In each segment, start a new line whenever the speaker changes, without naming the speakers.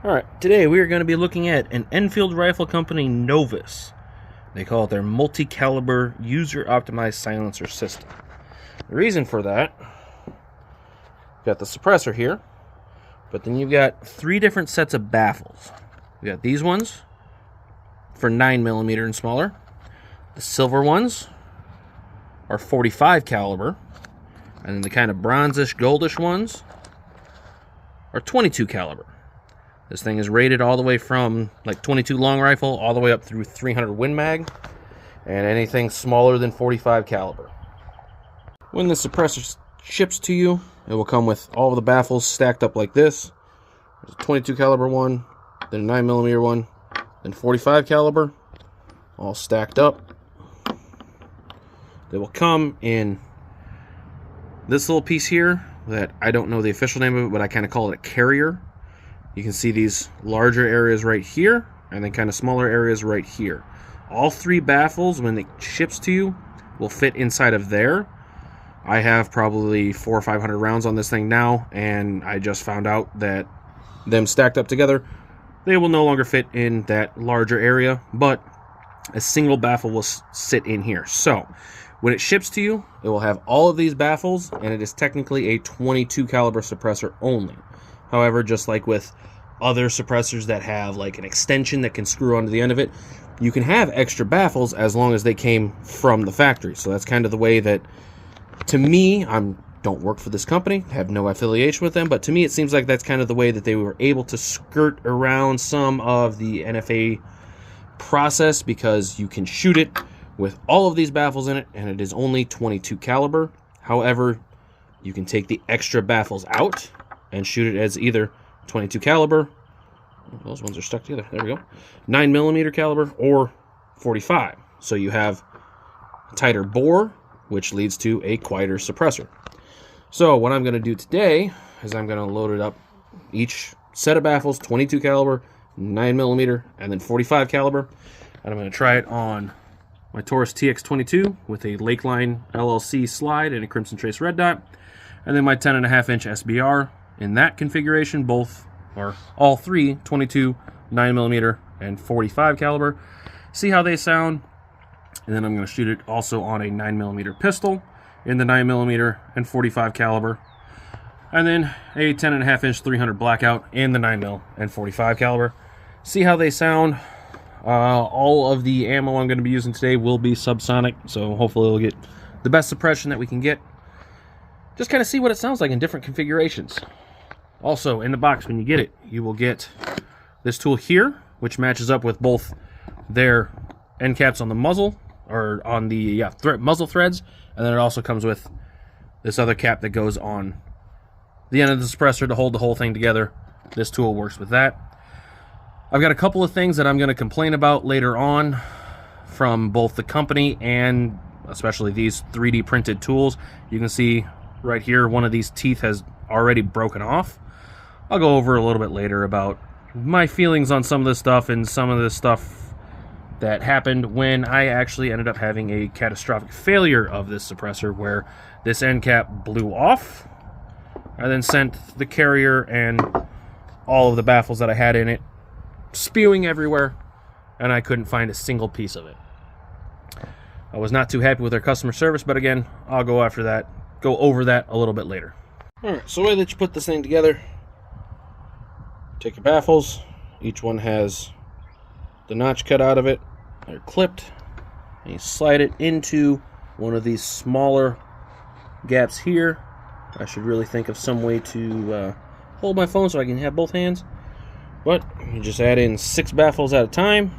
Alright, today we are going to be looking at an Enfield Rifle Company Novus. They call it their multi-caliber user-optimized silencer system. The reason for that, you've got the suppressor here, but then you've got three different sets of baffles. You got these ones for 9mm and smaller. The silver ones are 45 caliber, and then the kind of bronzish, goldish ones are 22 caliber. This thing is rated all the way from like 22 long rifle all the way up through 300 Win Mag, and anything smaller than 45 caliber. When the suppressor ships to you, it will come with all of the baffles stacked up like this. There's a 22 caliber one, then a 9mm one, then 45 caliber, all stacked up. They will come in this little piece here that I don't know the official name of it, but I kind of call it a carrier. You can see these larger areas right here, and then kind of smaller areas right here. All three baffles, when it ships to you, will fit inside of there. I have probably 400 or 500 rounds on this thing now, and I just found out that them stacked up together, they will no longer fit in that larger area, but a single baffle will sit in here. So when it ships to you, it will have all of these baffles, and it is technically a 22 caliber suppressor only. However, just like with other suppressors that have like an extension that can screw onto the end of it, you can have extra baffles as long as they came from the factory. So that's kind of the way that, to me, don't work for this company, have no affiliation with them, but to me it seems like that's kind of the way that they were able to skirt around some of the NFA process, because you can shoot it with all of these baffles in it and it is only 22 caliber. However, you can take the extra baffles out and shoot it as either 22 caliber, those ones are stuck together, there we go, 9mm caliber, or 45. So you have a tighter bore, which leads to a quieter suppressor. So what I'm going to do today is I'm going to load it up, each set of baffles, 22 caliber, 9mm, and then 45 caliber, and I'm going to try it on my Taurus TX22 with a Lakeline LLC slide and a Crimson Trace red dot, and then my 10.5-inch SBR in that configuration, all three 22, 9mm, and 45 caliber. See how they sound, and then I'm going to shoot it also on a 9mm pistol in the 9mm and 45 caliber, and then a 10.5-inch 300 blackout in the 9mm and 45 caliber. See how they sound. All of the ammo I'm going to be using today will be subsonic, so hopefully we'll get the best suppression that we can get. Just kind of see what it sounds like in different configurations. Also, in the box, when you get it, you will get this tool here, which matches up with both their end caps on the muzzle, or on the muzzle threads, and then it also comes with this other cap that goes on the end of the suppressor to hold the whole thing together. This tool works with that. I've got a couple of things that I'm going to complain about later on from both the company and especially these 3D printed tools. You can see right here, one of these teeth has already broken off. I'll go over a little bit later about my feelings on some of this stuff and some of the stuff that happened when I actually ended up having a catastrophic failure of this suppressor, where this end cap blew off and then sent the carrier and all of the baffles that I had in it spewing everywhere, and I couldn't find a single piece of it. I was not too happy with their customer service, but again, I'll go over that a little bit later. Alright, so the way that you put this thing together, take your baffles, each one has the notch cut out of it, they're clipped, and you slide it into one of these smaller gaps here. I should really think of some way to hold my phone so I can have both hands, but you just add in 6 baffles at a time.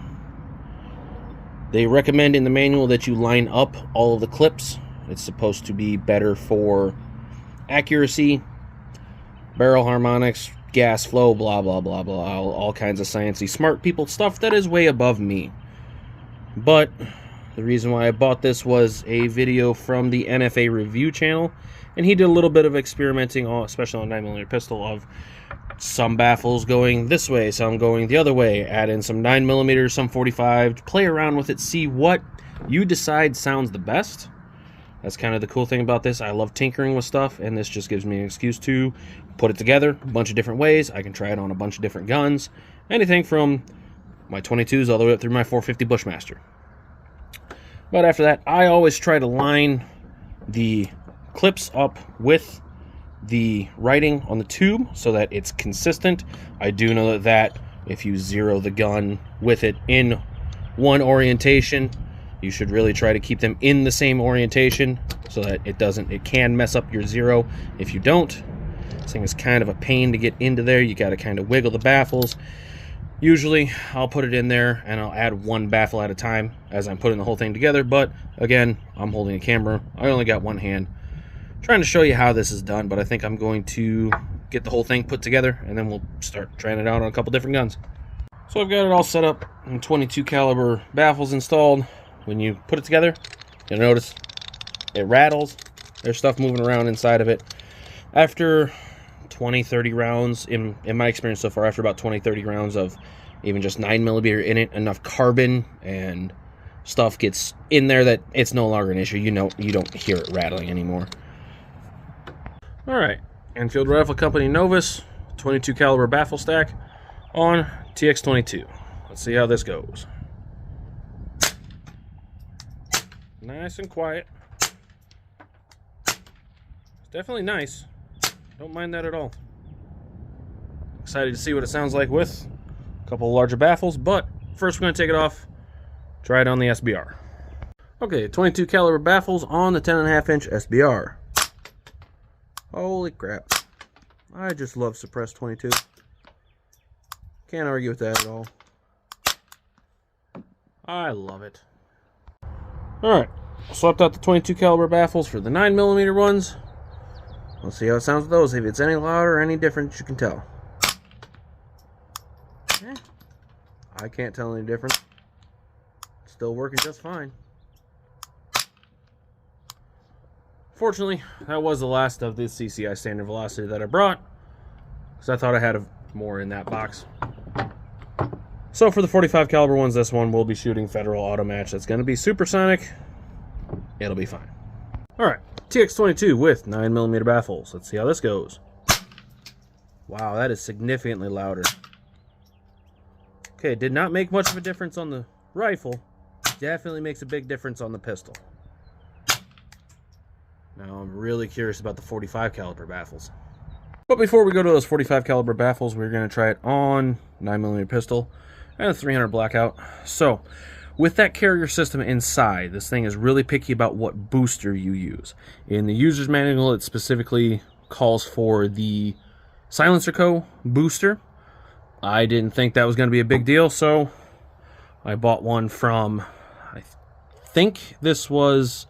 They recommend in the manual that you line up all of the clips. It's supposed to be better for accuracy, barrel harmonics, gas flow, blah, blah, blah, blah, all kinds of sciencey smart people stuff that is way above me. But the reason why I bought this was a video from the NFA review channel, and he did a little bit of experimenting, especially on 9mm pistol, of some baffles going this way, some going the other way, add in some 9mm, some 45, play around with it, see what you decide sounds the best. That's kind of the cool thing about this. I love tinkering with stuff, and this just gives me an excuse to put it together a bunch of different ways. I can try it on a bunch of different guns. Anything from my 22s all the way up through my 450 Bushmaster. But after that, I always try to line the clips up with the writing on the tube so that it's consistent. I do know that if you zero the gun with it in one orientation, you should really try to keep them in the same orientation so that it can mess up your zero if you don't. This thing is kind of a pain to get into there. You got to kind of wiggle the baffles. Usually I'll put it in there and I'll add one baffle at a time as I'm putting the whole thing together, but again, I'm holding a camera. I only got one hand. I'm trying to show you how this is done, but I think I'm going to get the whole thing put together and then we'll start trying it out on a couple different guns. So I've got it all set up and 22 caliber baffles installed. When you put it together, you'll notice it rattles. There's stuff moving around inside of it. After 20-30 rounds, in my experience so far, after about 20-30 rounds of even just 9mm in it, enough carbon and stuff gets in there that it's no longer an issue. You don't hear it rattling anymore. Alright, Enfield Rifle Company Novus 22 caliber baffle stack on TX22. Let's see how this goes. Nice and quiet. It's definitely nice. Don't mind that at all. Excited to see what it sounds like with a couple larger baffles, but first we're going to take it off, try it on the SBR. Okay, 22 caliber baffles on the 10.5-inch SBR. Holy crap. I just love suppressed 22. Can't argue with that at all. I love it. Alright, swapped out the 22 caliber baffles for the 9mm ones. Let's see how it sounds with those. If it's any louder or any different, you can tell. I can't tell any difference. Still working just fine. Fortunately, that was the last of this CCI standard velocity that I brought, because I thought I had more in that box. So for the 45 caliber ones, this one will be shooting Federal Auto Match. That's going to be supersonic. It'll be fine. Alright, TX22 with 9mm baffles. Let's see how this goes. Wow, that is significantly louder. Okay, did not make much of a difference on the rifle. Definitely makes a big difference on the pistol. Now I'm really curious about the 45 caliber baffles. But before we go to those 45 caliber baffles, we're going to try it on 9mm pistol and a 300 blackout. So, with that carrier system inside, this thing is really picky about what booster you use. In the user's manual, it specifically calls for the Silencer Co. booster. I didn't think that was going to be a big deal, so I bought one from, I think this was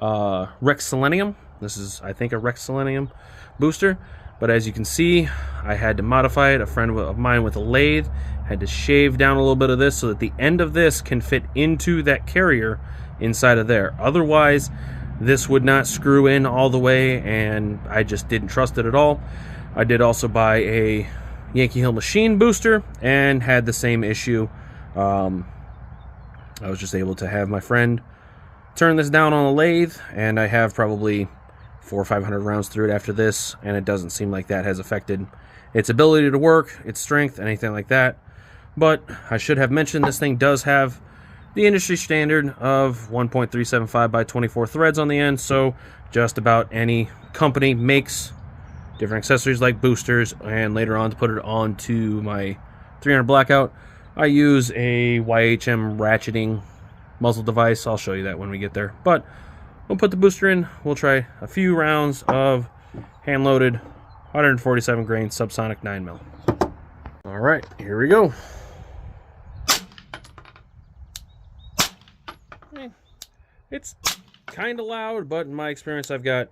Rex Selenium. This is, I think, a Rex Selenium booster. But as you can see, I had to modify it. A friend of mine with a lathe had to shave down a little bit of this so that the end of this can fit into that carrier inside of there. Otherwise, this would not screw in all the way, and I just didn't trust it at all. I did also buy a Yankee Hill Machine booster and had the same issue. I was just able to have my friend turn this down on a lathe, and I have probably 400 or 500 rounds through it after this, and it doesn't seem like that has affected its ability to work, its strength, anything like that. But I should have mentioned this thing does have the industry standard of 1.375 by 24 threads on the end, so just about any company makes different accessories like boosters, and later on to put it onto my 300 blackout, I use a YHM ratcheting muzzle device. I'll show you that when we get there. But we'll put the booster in. We'll try a few rounds of hand-loaded 147 grain subsonic 9mm. All right, here we go. It's kind of loud, but in my experience, I've got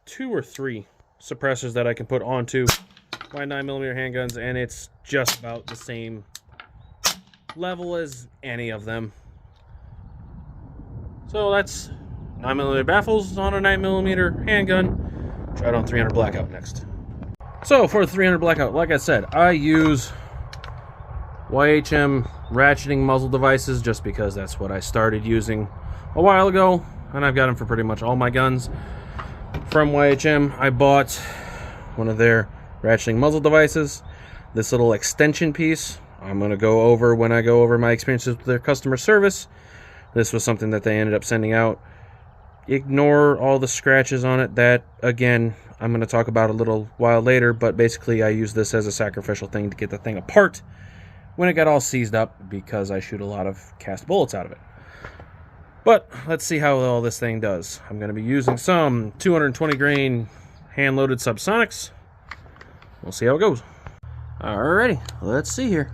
2 or 3 suppressors that I can put onto my 9mm handguns, and it's just about the same level as any of them. So that's 9mm baffles on a 9mm handgun. Try it on 300 blackout next. So for the 300 blackout, like I said, I use YHM ratcheting muzzle devices just because that's what I started using a while ago. and I've got them for pretty much all my guns. From YHM, I bought one of their ratcheting muzzle devices, this little extension piece. I'm going to go over when I go over my experiences with their customer service. This was something that they ended up sending out. Ignore all the scratches on it. That, again, I'm going to talk about a little while later, but basically I use this as a sacrificial thing to get the thing apart when it got all seized up, because I shoot a lot of cast bullets out of it. But let's see how all this thing does. I'm going to be using some 220 grain hand-loaded subsonics. We'll see how it goes. Alrighty, let's see here.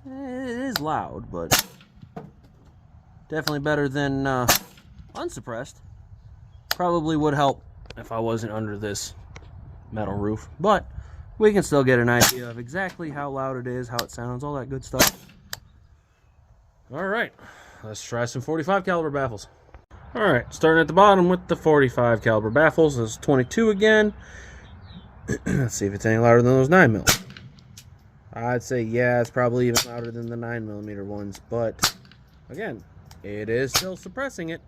It is loud, but definitely better than unsuppressed. Probably would help if I wasn't under this metal roof, but we can still get an idea of exactly how loud it is, how it sounds, all that good stuff. Alright, let's try some 45 caliber baffles. Alright, starting at the bottom with the 45 caliber baffles. This is 22 again. Let's see if it's any louder than those 9mm. I'd say, yeah, it's probably even louder than the 9mm ones, but again, it is still suppressing it.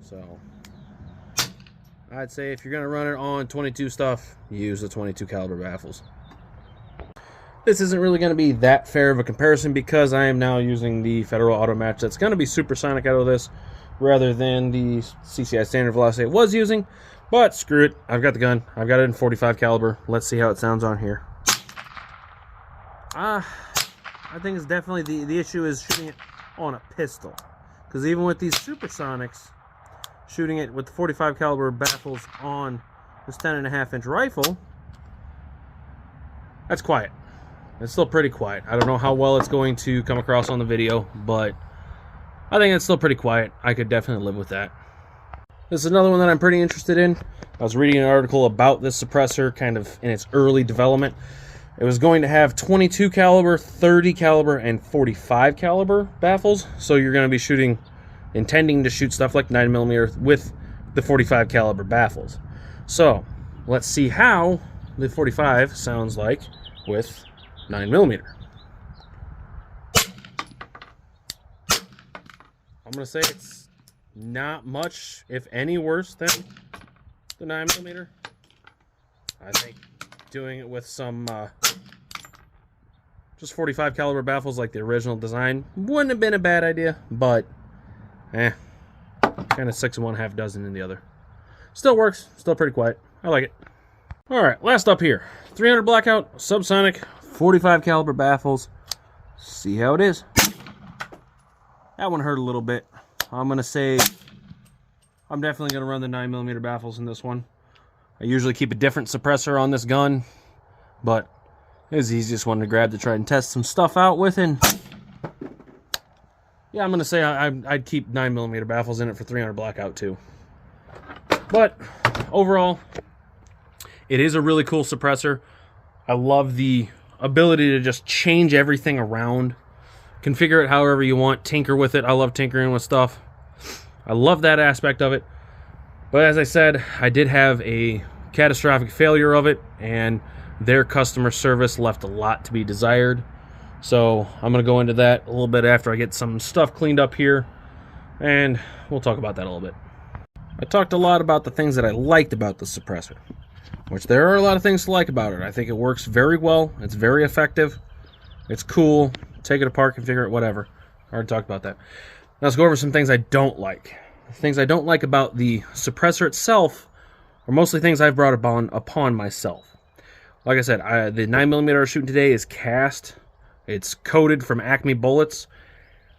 So I'd say if you're going to run it on 22 stuff, use the 22 caliber baffles. This isn't really going to be that fair of a comparison because I am now using the Federal Auto Match that's going to be supersonic out of this rather than the CCI standard velocity it was using. But screw it, I've got the gun. I've got it in 45 caliber. Let's see how it sounds on here. I think it's definitely the issue is shooting it on a pistol, because even with these supersonics, shooting it with the 45 caliber baffles on this 10.5-inch rifle, that's quiet. It's still pretty quiet. I don't know how well it's going to come across on the video, but I think it's still pretty quiet. I could definitely live with that. This is another one that I'm pretty interested in. I was reading an article about this suppressor kind of in its early development. It was going to have 22 caliber, 30 caliber, and 45 caliber baffles. So you're going to be intending to shoot stuff like 9mm with the 45 caliber baffles. So let's see how the 45 sounds like with 9mm. I'm going to say it's not much, if any, worse than the 9mm. I think doing it with some just 45 caliber baffles like the original design wouldn't have been a bad idea, but kind of 6 in one, half dozen in the other. Still works, still pretty quiet. I like it. Alright, last up here. 300 blackout, subsonic, 45 caliber baffles. See how it is. That one hurt a little bit. I'm going to say I'm definitely going to run the 9mm baffles in this one. I usually keep a different suppressor on this gun, but it was the easiest one to grab to try and test some stuff out with. And yeah, I'm going to say I'd keep 9mm baffles in it for 300 blackout too. But overall, it is a really cool suppressor. I love the ability to just change everything around, configure it however you want, tinker with it. I love tinkering with stuff. I love that aspect of it. But as I said, I did have a catastrophic failure of it, and their customer service left a lot to be desired. So I'm going to go into that a little bit after I get some stuff cleaned up here, and we'll talk about that a little bit. I talked a lot about the things that I liked about the suppressor, which there are a lot of things to like about it. I think it works very well. It's very effective. It's cool. Take it apart, configure it, whatever. I already talked about that. Now let's go over some things I don't like. The things I don't like about the suppressor itself are mostly things I've brought upon myself. Like I said, the 9mm I was shooting today is cast. It's coated from Acme bullets.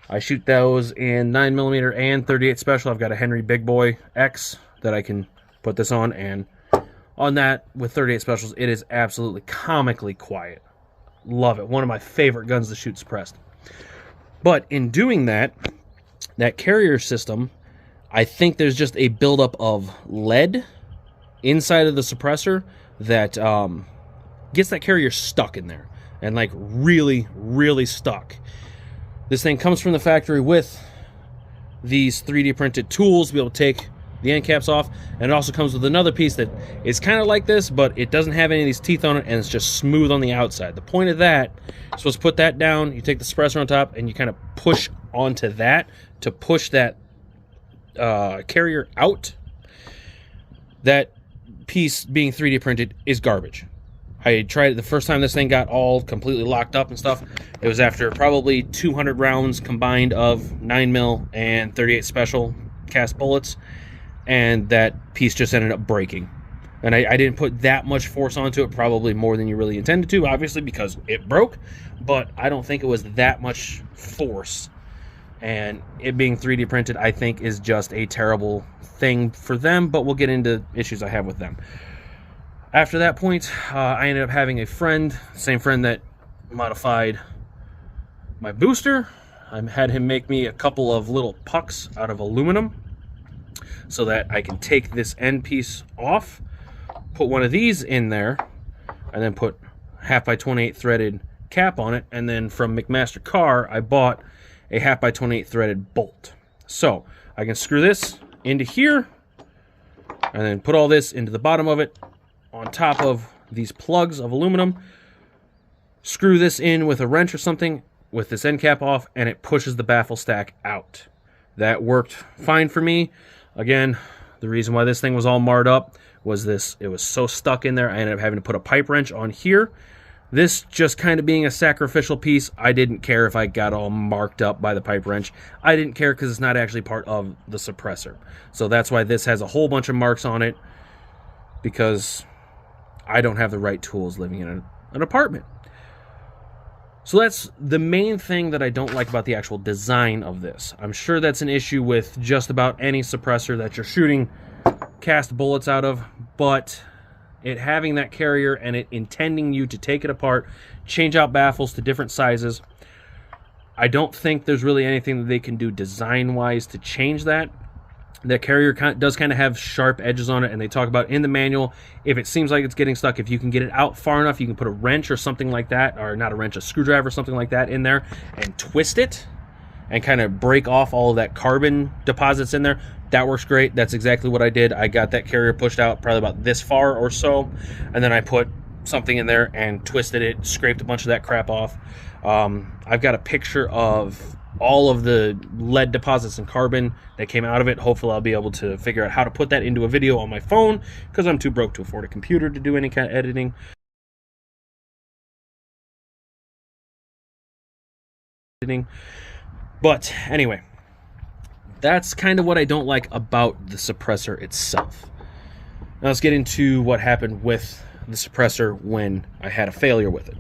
I shoot those in 9mm and 38 special. I've got a Henry Big Boy X that I can put this on, and on that with 38 specials, it is absolutely comically quiet. Love it. One of my favorite guns to shoot suppressed. But in doing that carrier system, I think there's just a buildup of lead inside of the suppressor that gets that carrier stuck in there, and like really, really stuck. This thing comes from the factory with these 3D printed tools to be able to take the end cap's off, and it also comes with another piece that is kind of like this, but it doesn't have any of these teeth on it, and it's just smooth on the outside. The point of that, you're supposed to put that down, you take the suppressor on top, and you kind of push onto that to push that carrier out. That piece being 3D printed is garbage. I tried it the first time this thing got all completely locked up and stuff. It was after probably 200 rounds combined of 9mm and 38 special cast bullets, and that piece just ended up breaking. And I didn't put that much force onto it, probably more than you really intended to, obviously, because it broke, but I don't think it was that much force. And it being 3D printed, I think, is just a terrible thing for them, but we'll get into issues I have with them. After that point, I ended up having a friend, same friend that modified my booster. I had him make me a couple of little pucks out of aluminum so that I can take this end piece off, put one of these in there, and then put 1/2x28 threaded cap on it. And then from McMaster Carr, I bought a 1/2x28 threaded bolt. So I can screw this into here and then put all this into the bottom of it on top of these plugs of aluminum, screw this in with a wrench or something with this end cap off, and it pushes the baffle stack out. That worked fine for me. Again, the reason why this thing was all marred up was this. It was so stuck in there, I ended up having to put a pipe wrench on here. This just kind of being a sacrificial piece, I didn't care if I got all marked up by the pipe wrench. I didn't care because it's not actually part of the suppressor. So that's why this has a whole bunch of marks on it, because I don't have the right tools living in an apartment. So that's the main thing that I don't like about the actual design of this. I'm sure that's an issue with just about any suppressor that you're shooting cast bullets out of, but it having that carrier and it intending you to take it apart, change out baffles to different sizes, I don't think there's really anything that they can do design-wise to change that. The carrier does kind of have sharp edges on it, and they talk about in the manual, if it seems like it's getting stuck, if you can get it out far enough, you can put a wrench or something like that, or not a wrench, a screwdriver or something like that in there, and twist it, and kind of break off all of that carbon deposits in there. That works great. That's exactly what I did. I got that carrier pushed out probably about this far or so, and then I put something in there and twisted it, scraped a bunch of that crap off. I've got a picture of all of the lead deposits and carbon that came out of it. Hopefully I'll be able to figure out how to put that into a video on my phone, because I'm too broke to afford a computer to do any kind of editing. But anyway, that's kind of what I don't like about the suppressor itself. Now let's get into what happened with the suppressor when I had a failure with it.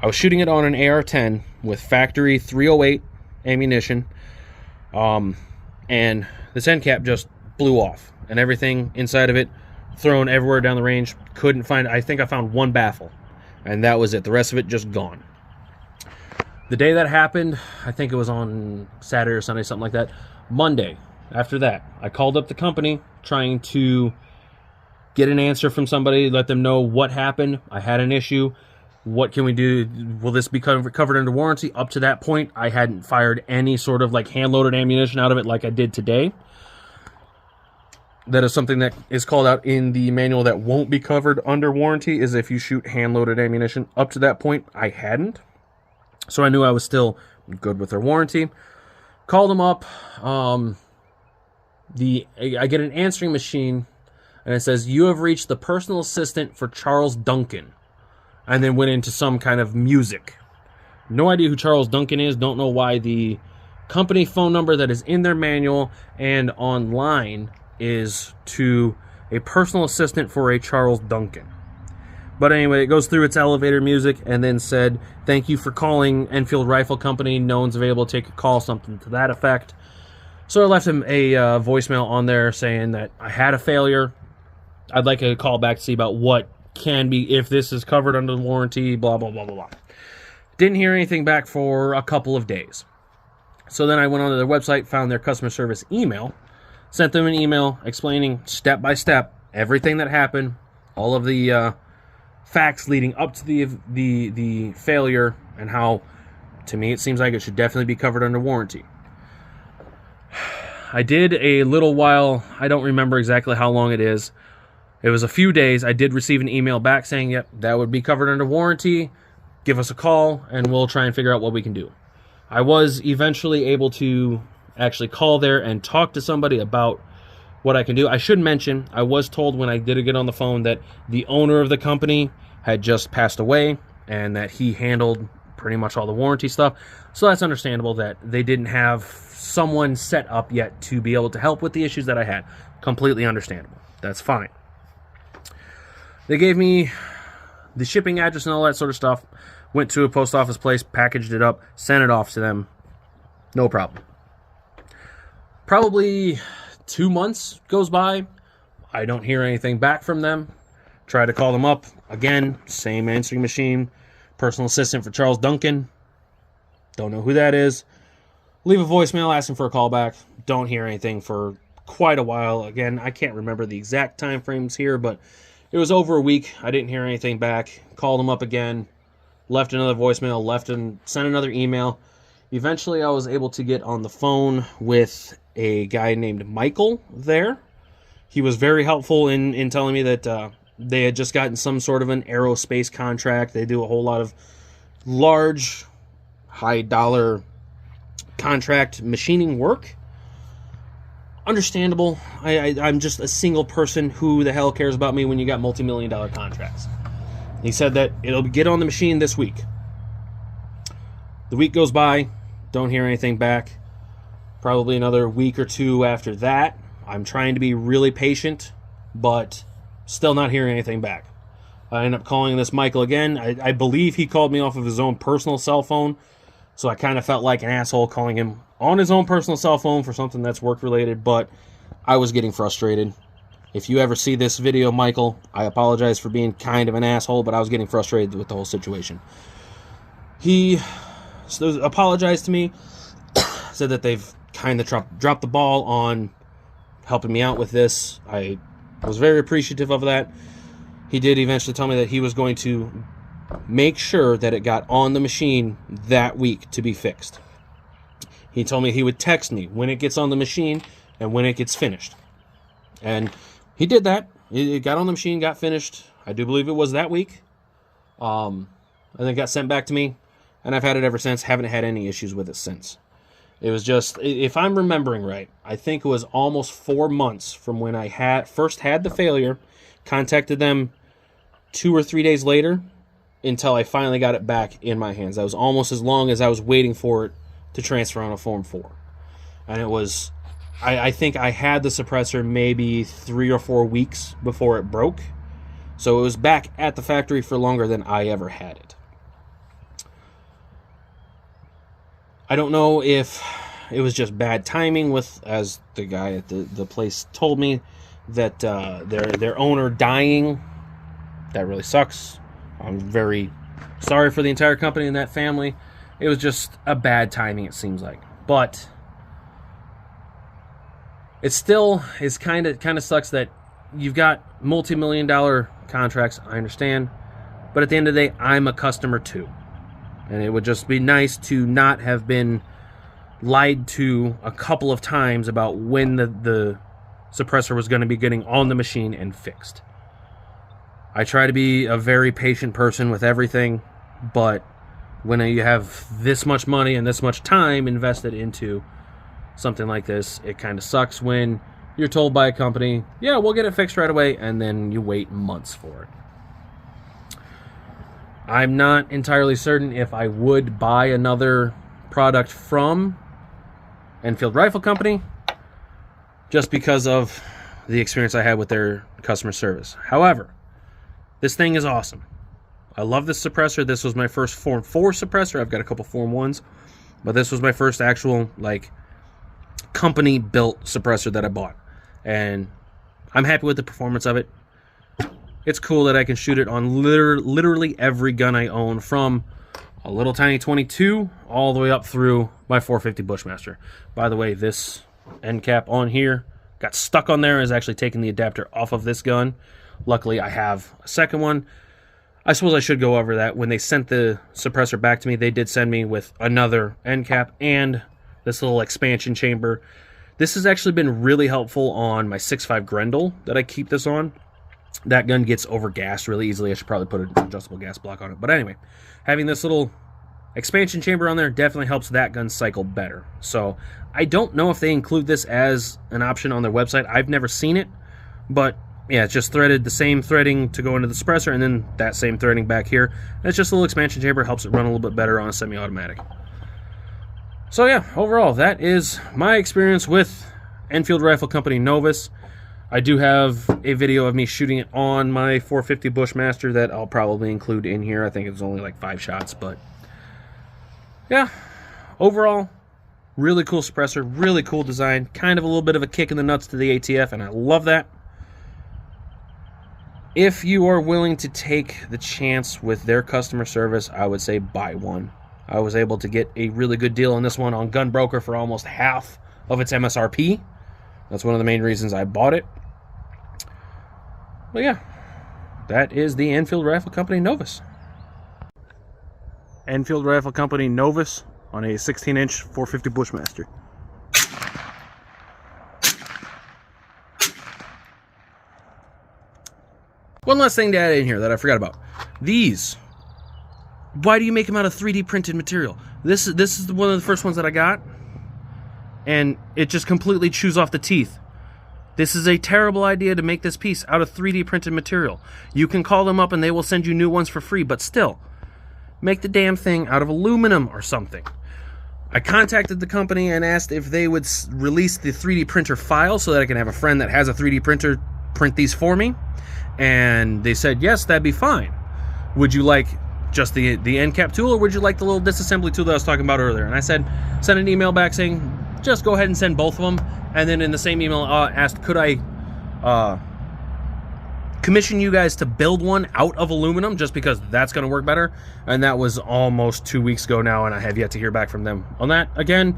I was shooting it on an AR-10 with factory 308 ammunition, and this end cap just blew off, and everything inside of it thrown everywhere down the range. Couldn't find, I think I found one baffle, and that was it. The rest of it just gone. The day that happened, I think it was on Saturday or Sunday, something like that. Monday, after that, I called up the company trying to get an answer from somebody, let them know what happened. I had an issue. What can we do? Will this be covered under warranty? Up to that point, I hadn't fired any sort of like hand-loaded ammunition out of it like I did today. That is something that is called out in the manual that won't be covered under warranty, is if you shoot hand-loaded ammunition. Up to that point, I hadn't. So I knew I was still good with their warranty. Called them up. I get an answering machine, and it says, "You have reached the personal assistant for Charles Duncan." And then went into some kind of music. No idea who Charles Duncan is. Don't know why the company phone number that is in their manual and online is to a personal assistant for a Charles Duncan. But anyway, it goes through its elevator music and then said, "Thank you for calling Enfield Rifle Company. No one's available to take a call," something to that effect. So I left him a voicemail on there saying that I had a failure. I'd like a call back to see about what can be, if this is covered under the warranty, blah, blah, blah, blah, blah. Didn't hear anything back for a couple of days. So then I went onto their website, found their customer service email, sent them an email explaining step by step everything that happened, all of the facts leading up to the failure, and how, to me, it seems like it should definitely be covered under warranty. I did a little while. I don't remember exactly how long it is. It was a few days. I did receive an email back saying, yep, that would be covered under warranty. Give us a call, and we'll try and figure out what we can do. I was eventually able to actually call there and talk to somebody about what I can do. I should mention, I was told when I did get on the phone that the owner of the company had just passed away and that he handled pretty much all the warranty stuff. So that's understandable that they didn't have someone set up yet to be able to help with the issues that I had. Completely understandable. That's fine. They gave me the shipping address and all that sort of stuff. Went to a post office place, packaged it up, sent it off to them. No problem. Probably 2 months goes by. I don't hear anything back from them. Try to call them up. Again, same answering machine. Personal assistant for Charles Duncan. Don't know who that is. Leave a voicemail asking for a call back. Don't hear anything for quite a while. Again, I can't remember the exact time frames here, but it was over a week. I didn't hear anything back. Called them up again. Left another voicemail. Sent another email. Eventually, I was able to get on the phone with a guy named Michael there. He was very helpful in telling me that they had just gotten some sort of an aerospace contract. They do a whole lot of large, high-dollar contract machining work. Understandable. I'm just a single person. Who the hell cares about me when you got multi-million-dollar contracts? He said that it'll get on the machine this week. The week goes by. Don't hear anything back. Probably another week or two after that. I'm trying to be really patient, but still not hearing anything back. I end up calling this Michael again. I believe he called me off of his own personal cell phone, so I kind of felt like an asshole calling him on his own personal cell phone for something that's work-related, but I was getting frustrated. If you ever see this video, Michael, I apologize for being kind of an asshole, but I was getting frustrated with the whole situation. He apologized to me, said that they've kind of dropped the ball on helping me out with this. I was very appreciative of that. He did eventually tell me that he was going to make sure that it got on the machine that week to be fixed. He told me he would text me when it gets on the machine and when it gets finished. And he did that. It got on the machine, got finished. I do believe it was that week. And then got sent back to me. And I've had it ever since. Haven't had any issues with it since. It was just, if I'm remembering right, I think it was almost 4 months from when I first had the failure, contacted them 2 or 3 days later, until I finally got it back in my hands. That was almost as long as I was waiting for it to transfer on a Form 4. And it was, I think I had the suppressor maybe 3 or 4 weeks before it broke. So it was back at the factory for longer than I ever had it. I don't know if it was just bad timing with, as the guy at the place told me, that their owner dying. That really sucks. I'm very sorry for the entire company and that family. It was just a bad timing, it seems like. But it still is kind of sucks that you've got multi-million-dollar contracts. I understand. But at the end of the day, I'm a customer too. And it would just be nice to not have been lied to a couple of times about when the suppressor was going to be getting on the machine and fixed. I try to be a very patient person with everything, but when you have this much money and this much time invested into something like this, it kind of sucks when you're told by a company, yeah, we'll get it fixed right away, and then you wait months for it. I'm not entirely certain if I would buy another product from Enfield Rifle Company just because of the experience I had with their customer service. However, this thing is awesome. I love this suppressor. This was my first Form 4 suppressor. I've got a couple Form 1s, but this was my first actual company-built suppressor that I bought. And I'm happy with the performance of it. It's cool that I can shoot it on literally every gun I own, from a little tiny 22 all the way up through my 450 Bushmaster. By the way, this end cap on here got stuck on there. Is actually taking the adapter off of this gun. Luckily, I have a second one. I suppose I should go over that. When they sent the suppressor back to me, they did send me with another end cap and this little expansion chamber This has actually been really helpful on my 6.5 Grendel that I keep this on. That gun gets overgassed really easily. I should probably put an adjustable gas block on it. But anyway, having this little expansion chamber on there definitely helps that gun cycle better. So I don't know if they include this as an option on their website. I've never seen it, but yeah, it's just threaded, the same threading to go into the suppressor, and then that same threading back here. It's just a little expansion chamber, helps it run a little bit better on a semi-automatic. So yeah, overall, that is my experience with Enfield Rifle Company Novus. I do have a video of me shooting it on my 450 Bushmaster that I'll probably include in here. I think it's only like 5 shots, but yeah, overall, really cool suppressor, really cool design, kind of a little bit of a kick in the nuts to the ATF, and I love that. If you are willing to take the chance with their customer service, I would say buy one. I was able to get a really good deal on this one on Gunbroker for almost half of its MSRP. That's one of the main reasons I bought it. But yeah, that is the Enfield Rifle Company Novus. Enfield Rifle Company Novus on a 16-inch 450 Bushmaster. One last thing to add in here that I forgot about. These, why do you make them out of 3D printed material? This is one of the first ones that I got, and it just completely chews off the teeth. This is a terrible idea to make this piece out of 3D printed material. You can call them up and they will send you new ones for free, but still, make the damn thing out of aluminum or something. I contacted the company and asked if they would release the 3D printer file so that I can have a friend that has a 3D printer print these for me. And they said, yes, that'd be fine. Would you like just the end cap tool, or would you like the little disassembly tool that I was talking about earlier? And I said, send an email back saying, just go ahead and send both of them. And then in the same email, asked, could I commission you guys to build one out of aluminum, just because that's going to work better? And that was almost 2 weeks ago now, and I have yet to hear back from them on that. Again,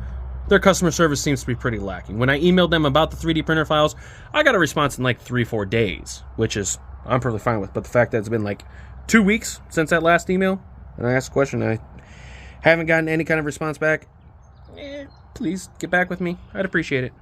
their customer service seems to be pretty lacking. When I emailed them about the 3D printer files, I got a response in like 3-4 days, which is I'm perfectly fine with. But the fact that it's been like 2 weeks since that last email, and I asked a question, and I haven't gotten any kind of response back, please get back with me. I'd appreciate it.